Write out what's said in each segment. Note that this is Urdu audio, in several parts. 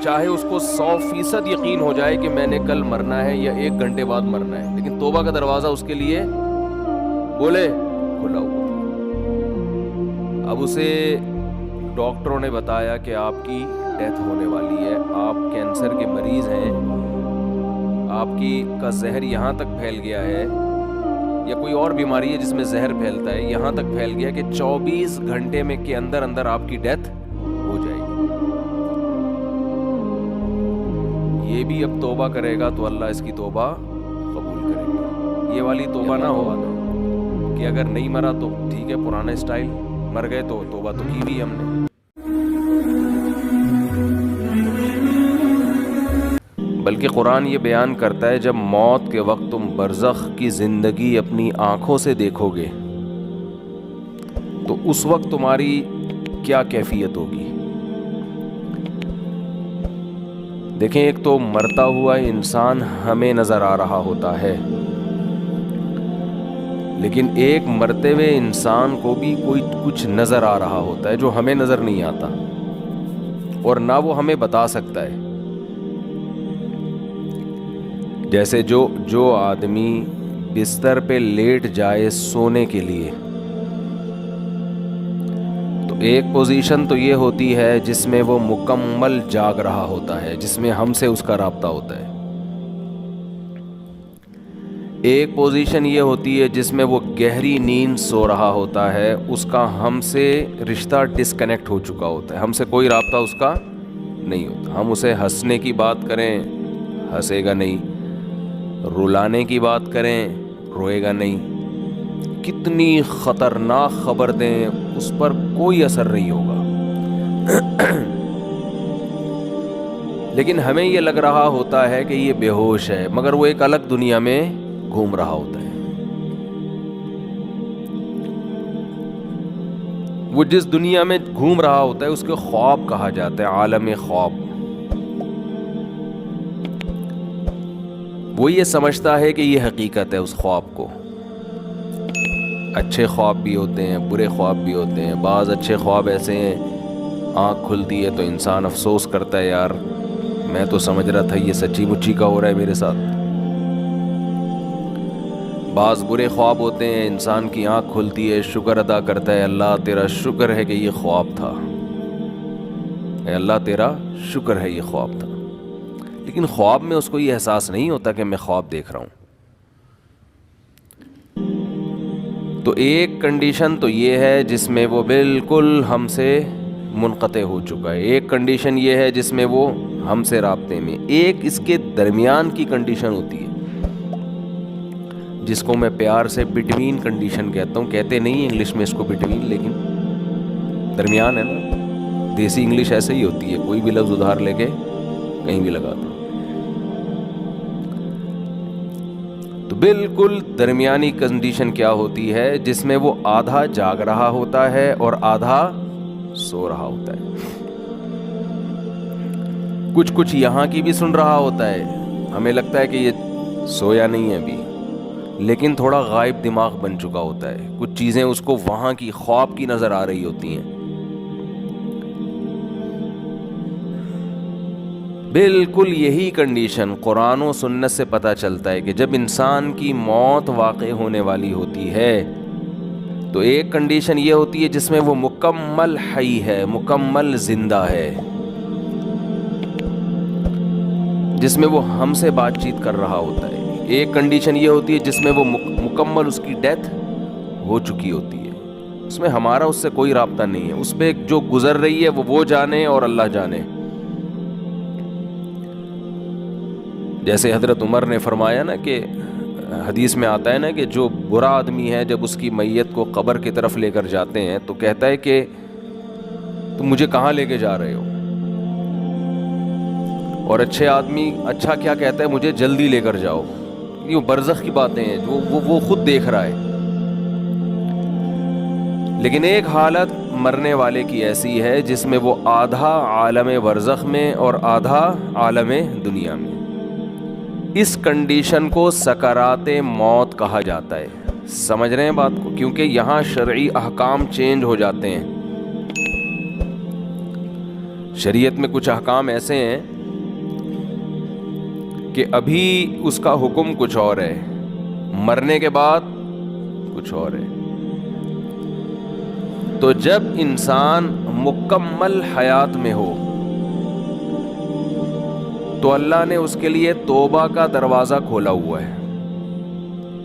چاہے اس کو 100% یقین ہو جائے کہ میں نے کل مرنا ہے یا 1 گھنٹے بعد مرنا ہے، لیکن توبہ کا دروازہ اس کے لیے بولے کھلا ہوا۔ اب اسے ڈاکٹروں نے بتایا کہ آپ کی ڈیتھ ہونے والی ہے، آپ کینسر کے مریض ہیں، آپ کا زہر یہاں تک پھیل گیا ہے، یا کوئی اور بیماری ہے جس میں زہر پھیلتا ہے، یہاں تک پھیل گیا کہ 24 گھنٹے میں کے اندر اندر آپ کی ڈیتھ ہو جائے گی۔ یہ بھی اب توبہ کرے گا تو اللہ اس کی توبہ قبول کرے گا۔ یہ والی توبہ نہ ہو کہ اگر نہیں مرا تو ٹھیک ہے، پرانا اسٹائل، مر گئے تو توبہ تو کی بھی ہم نے۔ بلکہ قرآن یہ بیان کرتا ہے جب موت کے وقت تم برزخ کی زندگی اپنی آنکھوں سے دیکھو گے تو اس وقت تمہاری کیا کیفیت ہوگی۔ دیکھیں، ایک تو مرتا ہوا انسان ہمیں نظر آ رہا ہوتا ہے، لیکن ایک مرتے ہوئے انسان کو بھی کوئی کچھ نظر آ رہا ہوتا ہے جو ہمیں نظر نہیں آتا، اور نہ وہ ہمیں بتا سکتا ہے۔ جیسے جو آدمی بستر پہ لیٹ جائے سونے کے لیے، تو ایک پوزیشن تو یہ ہوتی ہے جس میں وہ مکمل جاگ رہا ہوتا ہے، جس میں ہم سے اس کا رابطہ ہوتا ہے۔ ایک پوزیشن یہ ہوتی ہے جس میں وہ گہری نیند سو رہا ہوتا ہے، اس کا ہم سے رشتہ ڈسکنیکٹ ہو چکا ہوتا ہے، ہم سے کوئی رابطہ اس کا نہیں ہوتا۔ ہم اسے ہنسنے کی بات کریں، ہنسے گا نہیں، رلانے کی بات کریں، روئے گا نہیں، کتنی خطرناک خبر دیں اس پر کوئی اثر نہیں ہوگا۔ لیکن ہمیں یہ لگ رہا ہوتا ہے کہ یہ بے ہوش ہے، مگر وہ ایک الگ دنیا میں گھوم رہا ہوتا ہے۔ وہ جس دنیا میں گھوم رہا ہوتا ہے اس کے خواب کہا جاتا ہے، عالم خواب۔ وہ یہ سمجھتا ہے کہ یہ حقیقت ہے اس خواب کو۔ اچھے خواب بھی ہوتے ہیں، برے خواب بھی ہوتے ہیں۔ بعض اچھے خواب ایسے ہیں آنکھ کھلتی ہے تو انسان افسوس کرتا ہے، یار میں تو سمجھ رہا تھا یہ سچی مچی کا ہو رہا ہے میرے ساتھ۔ بعض برے خواب ہوتے ہیں، انسان کی آنکھ کھلتی ہے، شکر ادا کرتا ہے، اللہ تیرا شکر ہے کہ یہ خواب تھا، اے اللہ تیرا شکر ہے یہ خواب تھا۔ لیکن خواب میں اس کو یہ احساس نہیں ہوتا کہ میں خواب دیکھ رہا ہوں۔ تو ایک کنڈیشن تو یہ ہے جس میں وہ بالکل ہم سے منقطع ہو چکا ہے، ایک کنڈیشن یہ ہے جس میں وہ ہم سے رابطے میں، ایک اس کے درمیان کی کنڈیشن ہوتی ہے جس کو میں پیار سے بٹوین کنڈیشن کہتا ہوں۔ کہتے نہیں انگلش میں اس کو بٹوین، لیکن درمیان ہے نا، دیسی انگلش ایسے ہی ہوتی ہے، کوئی بھی لفظ ادھار لے کے کہیں بھی لگا دو۔ تو بالکل درمیانی کنڈیشن کیا ہوتی ہے جس میں وہ آدھا جاگ رہا ہوتا ہے اور آدھا سو رہا ہوتا ہے، کچھ یہاں کی بھی سن رہا ہوتا ہے، ہمیں لگتا ہے کہ یہ سویا نہیں ہے ابھی، لیکن تھوڑا غائب دماغ بن چکا ہوتا ہے، کچھ چیزیں اس کو وہاں کی خواب کی نظر آ رہی ہوتی ہیں۔ بالکل یہی کنڈیشن قرآن و سنت سے پتہ چلتا ہے کہ جب انسان کی موت واقع ہونے والی ہوتی ہے تو ایک کنڈیشن یہ ہوتی ہے جس میں وہ مکمل حی ہے، مکمل زندہ ہے، جس میں وہ ہم سے بات چیت کر رہا ہوتا ہے۔ ایک کنڈیشن یہ ہوتی ہے جس میں وہ مکمل اس کی ڈیتھ ہو چکی ہوتی ہے، اس میں ہمارا اس سے کوئی رابطہ نہیں ہے، اس پہ جو گزر رہی ہے وہ جانے اور اللہ جانے۔ جیسے حضرت عمر نے فرمایا نا کہ حدیث میں آتا ہے نا کہ جو برا آدمی ہے جب اس کی میت کو قبر کی طرف لے کر جاتے ہیں تو کہتا ہے کہ تم مجھے کہاں لے کے جا رہے ہو، اور اچھے آدمی اچھا کیا کہتا ہے، مجھے جلدی لے کر جاؤ۔ یہ برزخ کی باتیں ہیں جو وہ خود دیکھ رہا ہے۔ لیکن ایک حالت مرنے والے کی ایسی ہے جس میں وہ آدھا عالم برزخ میں اور آدھا عالم دنیا میں۔ اس کنڈیشن کو سکرات موت کہا جاتا ہے۔ سمجھ رہے ہیں بات کو؟ کیونکہ یہاں شرعی احکام چینج ہو جاتے ہیں، شریعت میں کچھ احکام ایسے ہیں کہ ابھی اس کا حکم کچھ اور ہے، مرنے کے بعد کچھ اور ہے۔ تو جب انسان مکمل حیات میں ہو تو اللہ نے اس کے لیے توبہ کا دروازہ کھولا ہوا ہے،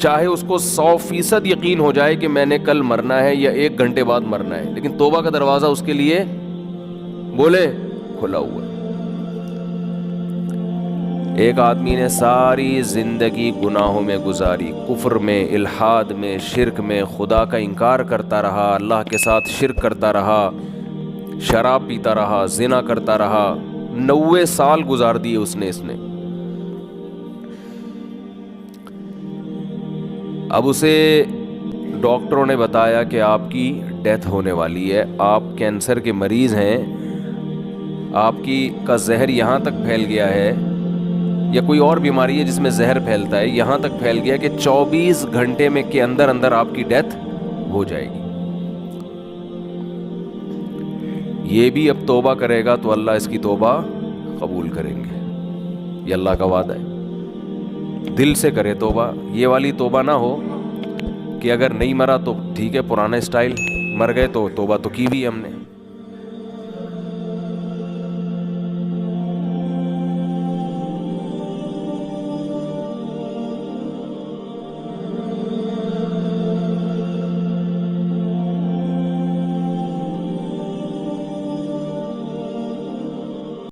چاہے اس کو 100% یقین ہو جائے کہ میں نے کل مرنا ہے یا 1 گھنٹے بعد مرنا ہے، لیکن توبہ کا دروازہ اس کے لیے بولے کھلا ہوا ہے۔ ایک آدمی نے ساری زندگی گناہوں میں گزاری، کفر میں، الحاد میں، شرک میں، خدا کا انکار کرتا رہا، اللہ کے ساتھ شرک کرتا رہا، شراب پیتا رہا، زنا کرتا رہا، 90 سال گزار دیے اس نے۔ اب اسے ڈاکٹروں نے بتایا کہ آپ کی ڈیتھ ہونے والی ہے، آپ کینسر کے مریض ہیں، آپ کا زہر یہاں تک پھیل گیا ہے، یا کوئی اور بیماری ہے جس میں زہر پھیلتا ہے، یہاں تک پھیل گیا کہ 24 گھنٹے میں کے اندر اندر آپ کی ڈیتھ ہو جائے گی۔ یہ بھی اب توبہ کرے گا تو اللہ اس کی توبہ قبول کریں گے، یہ اللہ کا وعدہ ہے۔ دل سے کرے توبہ، یہ والی توبہ نہ ہو کہ اگر نہیں مرا تو ٹھیک ہے، پرانا اسٹائل، مر گئے تو توبہ تو کی بھی ہم نے۔